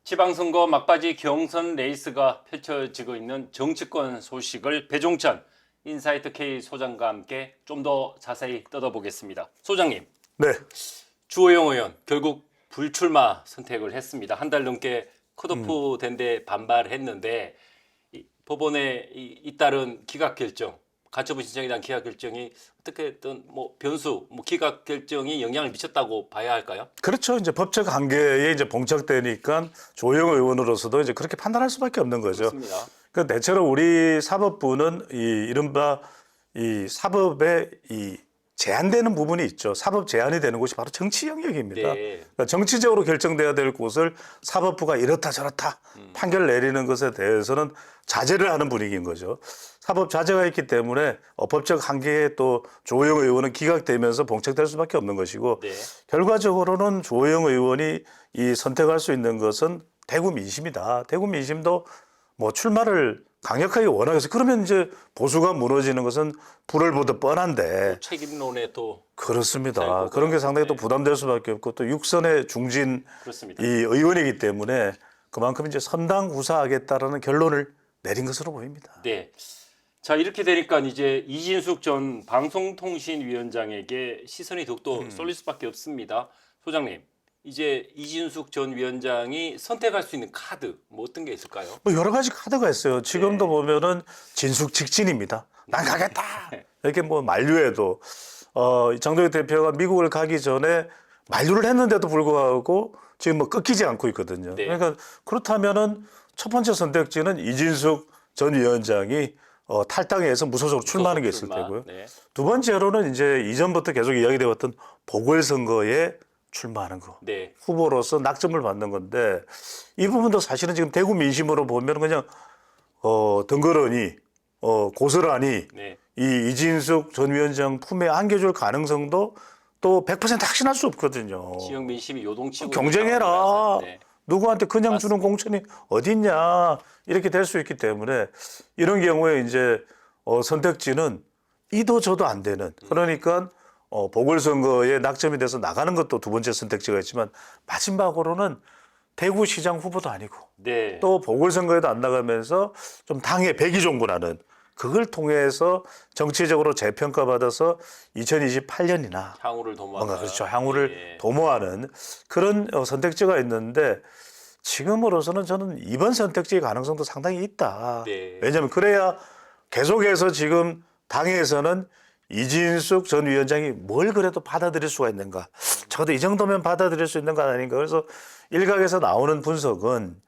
지방선거 막바지 경선 레이스가 펼쳐지고 있는 정치권 소식을 배종찬 인사이트 K 소장과 함께 좀 더 자세히 뜯어보겠습니다. 소장님, 네. 주호영 의원 결국 불출마 선택을 했습니다. 한 달 넘게 컷오프 된 데 반발했는데 법원의 잇따른 기각 결정, 가처분 신청에 대한 기각 결정이 어떻게든 변수, 기각 결정이 영향을 미쳤다고 봐야 할까요? 그렇죠. 이제 법적 한계에 이제 봉착되니까 조영 의원으로서도 이제 그렇게 판단할 수밖에 없는 거죠. 그렇습니다. 그 대체로 우리 사법부는 이른바 이 사법에 제한되는 부분이 있죠. 사법 제한이 되는 곳이 바로 정치 영역입니다. 네. 그러니까 정치적으로 결정돼야 될 곳을 사법부가 이렇다 저렇다 판결 내리는 것에 대해서는 자제를 하는 분위기인 거죠. 사법 자제가 있기 때문에 법적 한계에 또 조호영 의원은 기각되면서 봉착될 수밖에 없는 것이고 네. 결과적으로는 조호영 의원이 선택할 수 있는 것은 대구 민심이다. 대구 민심도 출마를 강력하게 원하겠어. 그러면 이제 보수가 무너지는 것은 불을 보듯 뻔한데. 책임론에 또 그렇습니다. 그런 게 상당히 또 부담될 수밖에 없고 또 육선의 중진 그렇습니다. 이 의원이기 때문에 그만큼 이제 선당구사하겠다라는 결론을 내린 것으로 보입니다. 네. 자, 이렇게 되니까 이제 이진숙 전 방송통신위원장에게 시선이 더욱더 쏠릴 수밖에 없습니다. 소장님, 이제 이진숙 전 위원장이 선택할 수 있는 카드 어떤 게 있을까요? 여러 가지 카드가 있어요. 지금도 보면은 진숙 직진입니다. 난 가겠다. 이렇게 만류해도 장동혁 대표가 미국을 가기 전에 만류를 했는데도 불구하고 지금 끊기지 않고 있거든요. 네. 그러니까 그렇다면은 첫 번째 선택지는 이진숙 전 위원장이 탈당해서 무소속으로 출마하는 게 있을 테고요. 네. 두 번째로는 이제 이전부터 계속 이야기되어 왔던 보궐선거에 출마하는 거. 네. 후보로서 낙점을 받는 건데 이 부분도 사실은 지금 대구 민심으로 보면 그냥 덩그러니 고스란히 네. 이 이진숙 전 위원장 품에 안겨줄 가능성도 또 100% 확신할 수 없거든요. 지역 민심이 요동치고 경쟁해라. 네. 누구한테 그냥 주는 공천이 어딨냐 이렇게 될 수 있기 때문에 이런 경우에 이제 선택지는 이도 저도 안 되는 그러니까 보궐선거에 낙점이 돼서 나가는 것도 두 번째 선택지가 있지만 마지막으로는 대구시장 후보도 아니고 네. 또 보궐선거에도 안 나가면서 좀 당의 백의종군하는 그걸 통해서 정치적으로 재평가받아서 2028년이나 향후를 도모하는 뭔가 그렇죠. 향후를 예. 도모하는 그런 선택지가 있는데 지금으로서는 저는 이번 선택지의 가능성도 상당히 있다. 네. 왜냐하면 그래야 계속해서 지금 당에서는 이진숙 전 위원장이 뭘 그래도 받아들일 수가 있는가. 적어도 이 정도면 받아들일 수 있는 거 아닌가. 그래서 일각에서 나오는 분석은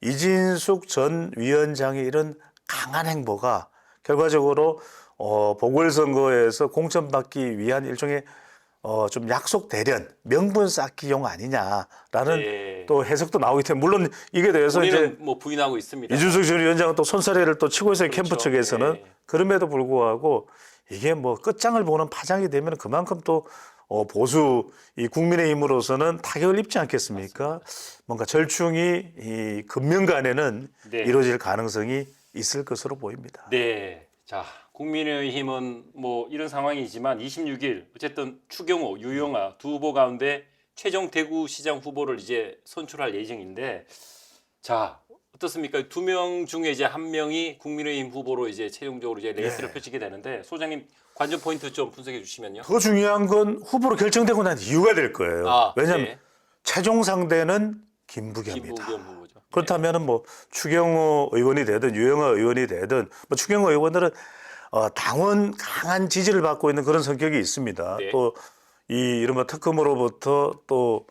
이진숙 전 위원장의 이런 강한 행보가 결과적으로 보궐선거에서 공천받기 위한 일종의 좀 약속 대련, 명분 쌓기용 아니냐라는 네. 또 해석도 나오기 때문에 물론 이게 대해서 이제 우리는 부인하고 있습니다. 이준석 전 위원장은 또 손사래를 또 치고 있어요. 그렇죠. 캠프 측에서는. 네. 그럼에도 불구하고 이게 끝장을 보는 파장이 되면 그만큼 또 보수 이 국민의힘으로서는 타격을 입지 않겠습니까? 뭔가 절충이 이 금년간에는 네. 이루어질 가능성이 있을 것으로 보입니다. 네. 자, 국민의힘은 이런 상황이지만 26일 어쨌든 추경호, 유영아 두 후보 가운데 최종 대구시장 후보를 이제 선출할 예정인데 자, 어떻습니까? 두 명 중에 이제 한 명이 국민의힘 후보로 이제 최종적으로 이제 레이스를 펼치게 되는데 소장님 관전 포인트 좀 분석해 주시면요. 더 중요한 건 후보로 결정되고 난 이유가 될 거예요. 왜냐하면 네. 최종 상대는 김부겸이다. 김부겸 후보죠. 그렇다면은 추경호 의원이 되든 유영아 의원이 되든 추경호 의원들은 당원 강한 지지를 받고 있는 그런 성격이 있습니다. 네. 또 이 이른바 특검으로부터 또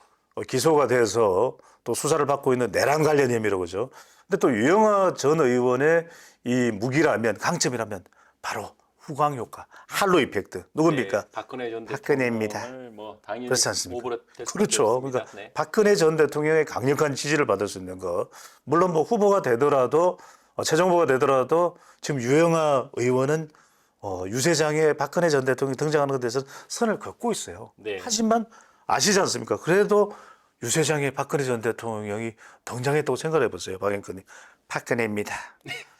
기소가 돼서 또 수사를 받고 있는 내란 관련 혐의로 그죠. 근데 또 유영아 전 의원의 이 무기라면 강점이라면 바로 후광 효과, 할로 이펙트. 누굽니까? 네, 박근혜 전 박근혜입니다. 대통령을 당연히 그렇지 않습니까? 오버랩 될 수밖에 그렇죠. 없습니다. 그러니까 네. 박근혜 전 대통령의 강력한 지지를 받을 수 있는 거. 물론 후보가 되더라도 최종 후보가 되더라도 지금 유영아 의원은 유세장에 박근혜 전 대통령이 등장하는 것에 대해서 선을 긋고 있어요. 네. 하지만 아시지 않습니까? 그래도 유세장에 박근혜 전 대통령이 등장했다고 생각해 보세요. 박영근이 박근혜입니다.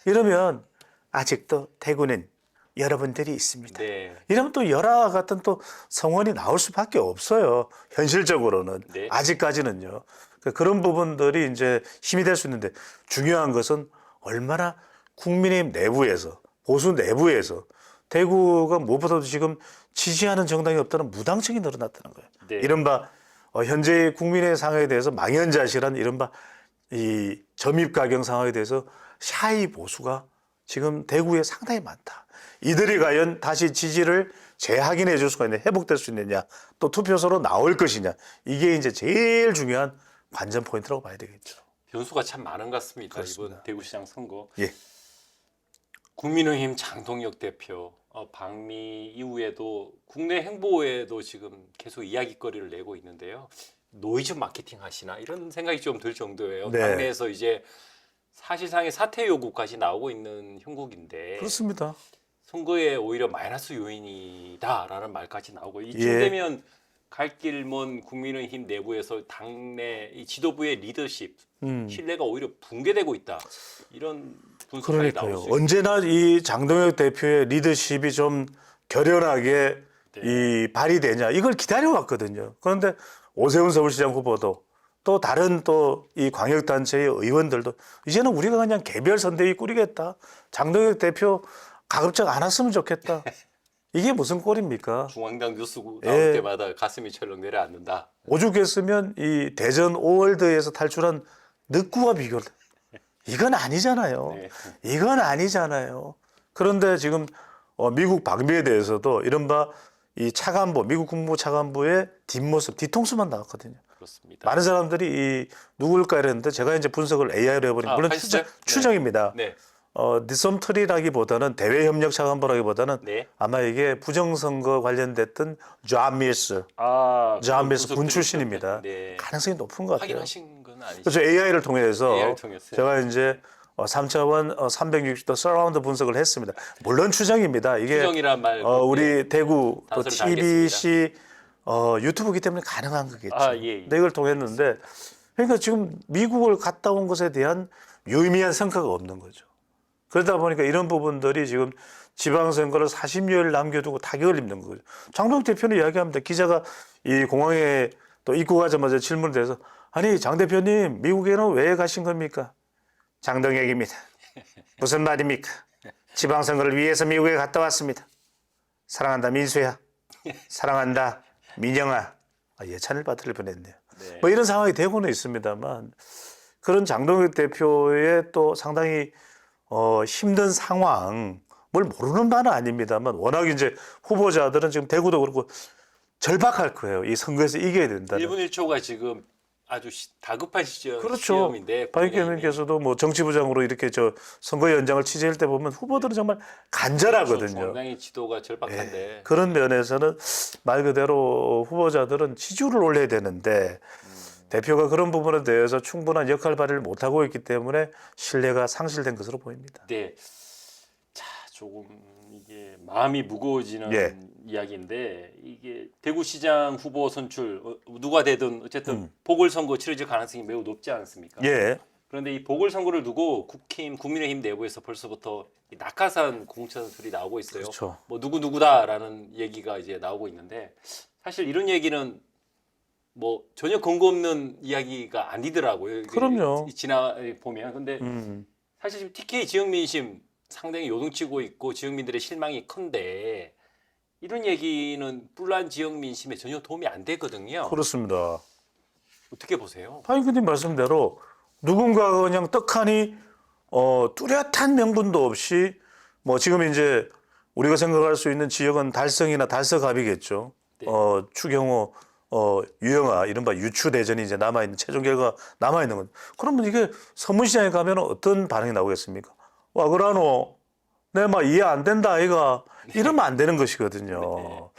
이러면 아직도 대구는 여러분들이 있습니다. 네. 이러면 또 열화 같은 또 성원이 나올 수밖에 없어요. 현실적으로는. 네. 아직까지는요. 그러니까 그런 부분들이 이제 힘이 될 수 있는데 중요한 것은 얼마나 국민의힘 내부에서 보수 내부에서 대구가 무엇보다도 지금 지지하는 정당이 없다는 무당층이 늘어났다는 거예요. 네. 이른바 현재 국민의 상황에 대해서 망연자실한 이른바 이 점입가경 상황에 대해서 샤이 보수가 지금 대구에 상당히 많다. 이들이 과연 다시 지지를 재확인해 줄 수가 있냐, 회복될 수 있느냐, 또 투표소로 나올 것이냐, 이게 이제 제일 중요한 관전 포인트라고 봐야 되겠죠. 변수가 참 많은 것 같습니다. 그렇습니다. 이번 대구시장 선거. 예. 국민의힘 장동혁 대표 방미 이후에도 국내 행보에도 지금 계속 이야기거리를 내고 있는데요. 노이즈 마케팅 하시나 이런 생각이 좀 들 정도예요. 네. 당내에서 이제 사실상의 사퇴 요구까지 나오고 있는 형국인데 그렇습니다. 선거에 오히려 마이너스 요인이다라는 말까지 나오고 이쯤 예. 되면 갈 길 먼 국민의힘 내부에서 당내 이 지도부의 리더십 신뢰가 오히려 붕괴되고 있다 이런 분석이 나올 그러니까요. 수 있습니다. 언제나 이 장동혁 대표의 리더십이 좀 결연하게 네. 이 발휘되냐 이걸 기다려왔거든요. 그런데 오세훈 서울시장 후보도 또 다른 또 이 광역단체의 의원들도 이제는 우리가 그냥 개별 선대위 꾸리겠다. 장동혁 대표 가급적 안 왔으면 좋겠다. 이게 무슨 꼴입니까? 중앙당 뉴스 나올 예. 때마다 가슴이 철렁 내려앉는다. 오죽했으면 이 대전 5월드에서 탈출한 늑구와 비교를 이건 아니잖아요. 네. 이건 아니잖아요. 그런데 지금 미국 방미에 대해서도 이른바 이 차관보 미국 국무부 차관보의 뒷모습 뒤통수만 나왔거든요. 그렇습니다. 많은 사람들이 이 누굴까 이랬는데 제가 이제 분석을 AI로 해버린 물론 하시죠? 추정입니다. 네. 디썸트리라기보다는 대외협력 차관보라기보다는 네. 아마 이게 부정선거 관련됐던 존 밀스 군 출신입니다. 네. 가능성이 높은 것 같아요. 확인하신 건 아니죠? 그래서 AI를 통해서 AI를 통해서요. 제가 이제 3차원 360도 서라운드 분석을 했습니다. 물론 추정입니다. 이게 추정이란 말 우리 대구 또 단서를 TBC 유튜브기 때문에 가능한 거겠죠. 예. 근데 이걸 통했는데 그러니까 지금 미국을 갔다 온 것에 대한 유의미한 성과가 없는 거죠. 그러다 보니까 이런 부분들이 지금 지방선거를 40여일 남겨두고 타격을 입는 거죠. 장동혁 대표는 이야기합니다. 기자가 이 공항에 또 입국하자마자 질문에 대해서 아니 장 대표님 미국에는 왜 가신 겁니까? 장동혁입니다. 무슨 말입니까? 지방선거를 위해서 미국에 갔다 왔습니다. 사랑한다 민수야. 사랑한다 민영아. 예찬을 받을 뻔했네요. 네. 뭐 이런 상황이 되고는 있습니다만 그런 장동혁 대표의 또 상당히 힘든 상황 뭘 모르는 바는 아닙니다만 워낙 이제 후보자들은 지금 대구도 그렇고 절박할 거예요. 이 선거에서 이겨야 된다는. 1분 1초가 지금 아주 다급한 그렇죠. 시험인데 박익현님께서도 뭐 정치부장으로 이렇게 저 선거 현장을 취재할 때 보면 후보들은 정말 간절하거든요. 상당히 지도가 절박한데 예, 그런 면에서는 말 그대로 후보자들은 지지율을 올려야 되는데 대표가 그런 부분에 대해서 충분한 역할 발휘를 못하고 있기 때문에 신뢰가 상실된 것으로 보입니다. 네. 자, 조금 이게 마음이 무거워지는 예. 이야기인데 이게 대구시장 후보 선출 누가 되든 어쨌든 보궐선거 치러질 가능성이 매우 높지 않습니까? 예. 그런데 이 보궐선거를 두고 국민의힘 내부에서 벌써부터 이 낙하산 공천술이 나오고 있어요. 그렇죠. 뭐 누구누구다라는 얘기가 이제 나오고 있는데 사실 이런 얘기는 뭐 전혀 근거 없는 이야기가 아니더라고요. 그럼요. 지나 보면 근데 사실 지금 TK 지역 민심 상당히 요동치고 있고 지역민들의 실망이 큰데 이런 얘기는 뿔난 지역 민심에 전혀 도움이 안 되거든요. 그렇습니다. 어떻게 보세요? 박익현님 말씀대로 누군가가 그냥 떡하니 뚜렷한 명분도 없이 뭐 지금 이제 우리가 생각할 수 있는 지역은 달성이나 달서갑이겠죠. 네. 추경호 유영아 이른바 유추대전이 이제 남아있는 최종 결과 남아있는 건 그러면 이게 서문시장에 가면 어떤 반응이 나오겠습니까? 와 그러노 내 막 이해 안 된다 아이가 이러면 안 되는 것이거든요.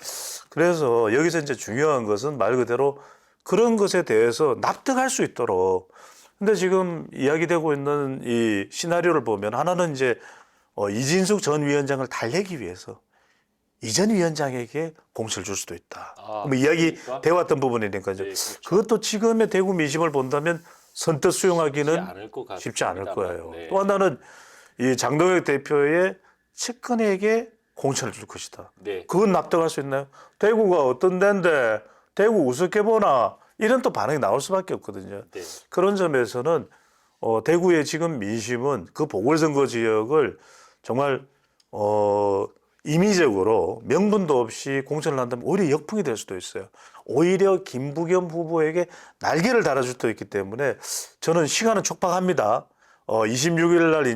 그래서 여기서 이제 중요한 것은 말 그대로 그런 것에 대해서 납득할 수 있도록 근데 지금 이야기되고 있는 이 시나리오를 보면 하나는 이제 이진숙 전 위원장을 달래기 위해서 이전 위원장에게 공천을 줄 수도 있다. 뭐 이야기 그러니까? 되어 왔던 부분이니까요. 네, 그렇죠. 그것도 지금의 대구 민심을 본다면 선뜻 수용하기는 쉽지 않을 같습니다만. 거예요. 네. 또 하나는 이 장동혁 대표의 측근에게 공천을 줄 것이다. 네. 그건 납득할 수 있나요? 대구가 어떤 데인데 대구 우습게 보나 이런 또 반응이 나올 수밖에 없거든요. 네. 그런 점에서는 대구의 지금 민심은 그 보궐선거 지역을 정말 임의적으로 명분도 없이 공천을 한다면 오히려 역풍이 될 수도 있어요. 오히려 김부겸 후보에게 날개를 달아줄 수도 있기 때문에 저는 시간은 촉박합니다. 26일 날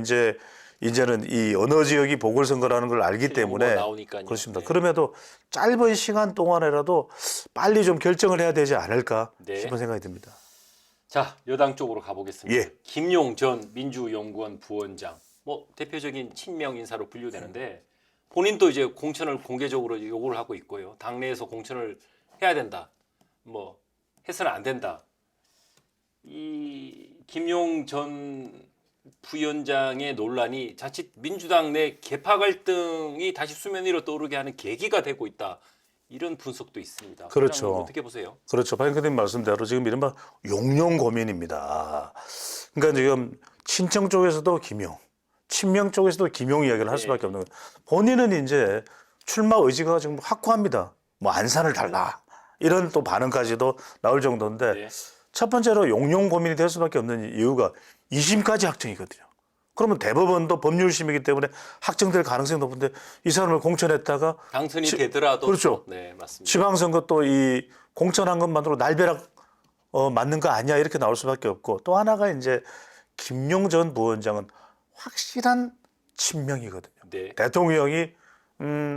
이제는 이 어느 지역이 보궐선거라는 걸 알기 때문에 나오니까요. 그렇습니다. 네. 그럼에도 짧은 시간 동안에라도 빨리 좀 결정을 해야 되지 않을까 네. 싶은 생각이 듭니다. 자, 여당 쪽으로 가보겠습니다. 예. 김용 전 민주연구원 부원장, 뭐 대표적인 친명 인사로 분류되는데 본인도 이제 공천을 공개적으로 요구를 하고 있고요. 당내에서 공천을 해야 된다, 뭐 해서는 안 된다. 이 김용 전 부위원장의 논란이 자칫 민주당 내 계파 갈등이 다시 수면 위로 떠오르게 하는 계기가 되고 있다. 이런 분석도 있습니다. 그렇죠. 소장님 어떻게 보세요? 그렇죠. 박 교수님 말씀대로 지금 이른바 용용 고민입니다. 그러니까 지금 친청 쪽에서도 김용, 친명 쪽에서도 김용 이야기를 할 수밖에 없는 거예요. 본인은 이제 출마 의지가 지금 확고합니다. 뭐 안산을 달라 이런 또 반응까지도 나올 정도인데 네. 첫 번째로 용용 고민이 될 수밖에 없는 이유가 2심까지 확정이거든요. 그러면 대법원도 법률심이기 때문에 확정될 가능성이 높은데 이 사람을 공천했다가 당선이 되더라도 그렇죠. 네, 맞습니다. 지방선거 또 이 공천한 것만으로 날벼락 맞는 거 아니야 이렇게 나올 수밖에 없고 또 하나가 이제 김용 전 부원장은 확실한 친명이거든요. 네. 대통령이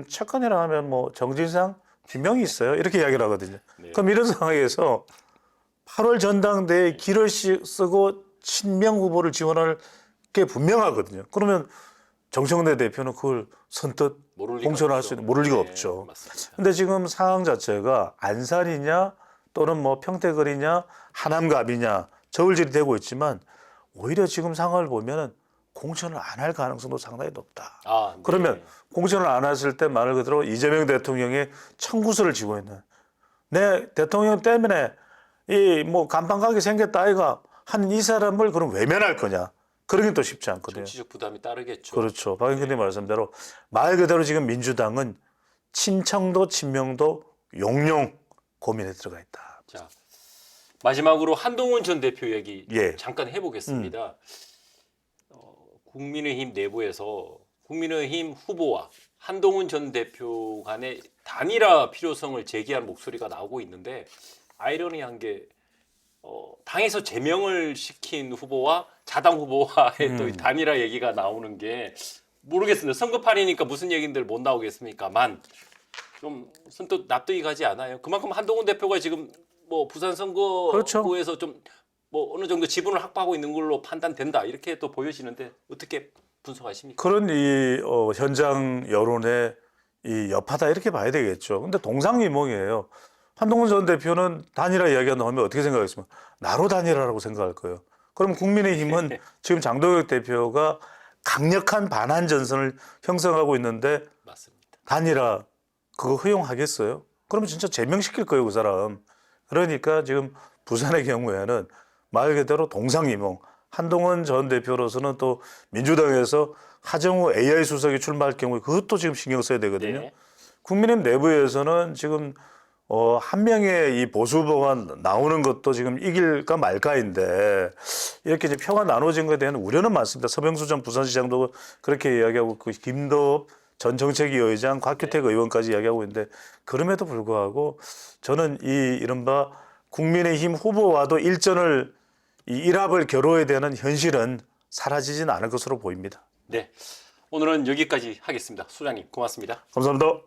최근이라 하면 뭐 정진상 김명이 있어요 이렇게 이야기를 하거든요. 네. 그럼 이런 상황에서 8월 전당대회에 길을 쓰고 친명 후보를 지원할 게 분명하거든요. 그러면 정청래 대표는 그걸 선뜻 모를 리가 공천할 없죠. 수 있는 모를 리가 네, 없죠. 맞습니다. 근데 지금 상황 자체가 안산이냐 또는 뭐 평택을이냐 하남갑이냐 저울질이 되고 있지만 오히려 지금 상황을 보면은 공천을 안 할 가능성도 상당히 높다. 아, 네. 그러면 공천을 안 했을 때 말 그대로 이재명 대통령의 청구서를 쥐고 있는 내 대통령 때문에 이 뭐 간판 가게 생겼다 아이가 한 이 사람을 그럼 외면할 거냐? 그런 게 또 쉽지 않거든요. 정치적 부담이 따르겠죠. 그렇죠. 박 의원님 말씀대로 말 그대로 지금 민주당은 친청도 친명도 용용 고민에 들어가 있다. 자, 마지막으로 한동훈 전 대표 얘기 예. 잠깐 해보겠습니다. 국민의힘 내부에서 국민의힘 후보와 한동훈 전 대표 간의 단일화 필요성을 제기한 목소리가 나오고 있는데 아이러니한 게 당에서 제명을 시킨 후보와 자당 후보와의 또 단일화 얘기가 나오는 게 모르겠습니다. 선거판이니까 무슨 얘기들 못 나오겠습니까만 좀 선뜻 납득이 가지 않아요. 그만큼 한동훈 대표가 지금 뭐 부산 그렇죠. 선거구에서 좀 뭐 어느 정도 지분을 확보하고 있는 걸로 판단된다 이렇게 또 보여지는데 어떻게 분석하십니까? 그런 이 현장 여론의 이 여파다 이렇게 봐야 되겠죠. 근데 동상이몽이에요. 한동훈 전 대표는 단일화 이야기가 나오면 어떻게 생각하겠습니까? 나로 단일화라고 생각할 거예요. 그럼 국민의힘은 지금 장동혁 대표가 강력한 반환 전선을 형성하고 있는데 맞습니다. 단일화 그거 허용하겠어요? 그러면 진짜 제명시킬 거예요, 그 사람. 그러니까 지금 부산의 경우에는 말 그대로 동상이몽. 한동훈 전 대표로서는 또 민주당에서 하정우 AI 수석이 출마할 경우에 그것도 지금 신경 써야 되거든요. 네. 국민의힘 내부에서는 지금 한 명의 이 보수 후보가 나오는 것도 지금 이길까 말까인데 이렇게 이제 표가 나눠진 것에 대한 우려는 많습니다. 서병수 전 부산시장도 그렇게 이야기하고 그 김도읍 전 정책위 의장, 곽규택 의원까지 이야기하고 있는데 그럼에도 불구하고 저는 이 이른바 국민의힘 후보와도 이 일합을 겨뤄야 되는 현실은 사라지진 않을 것으로 보입니다. 네, 오늘은 여기까지 하겠습니다. 소장님 고맙습니다. 감사합니다.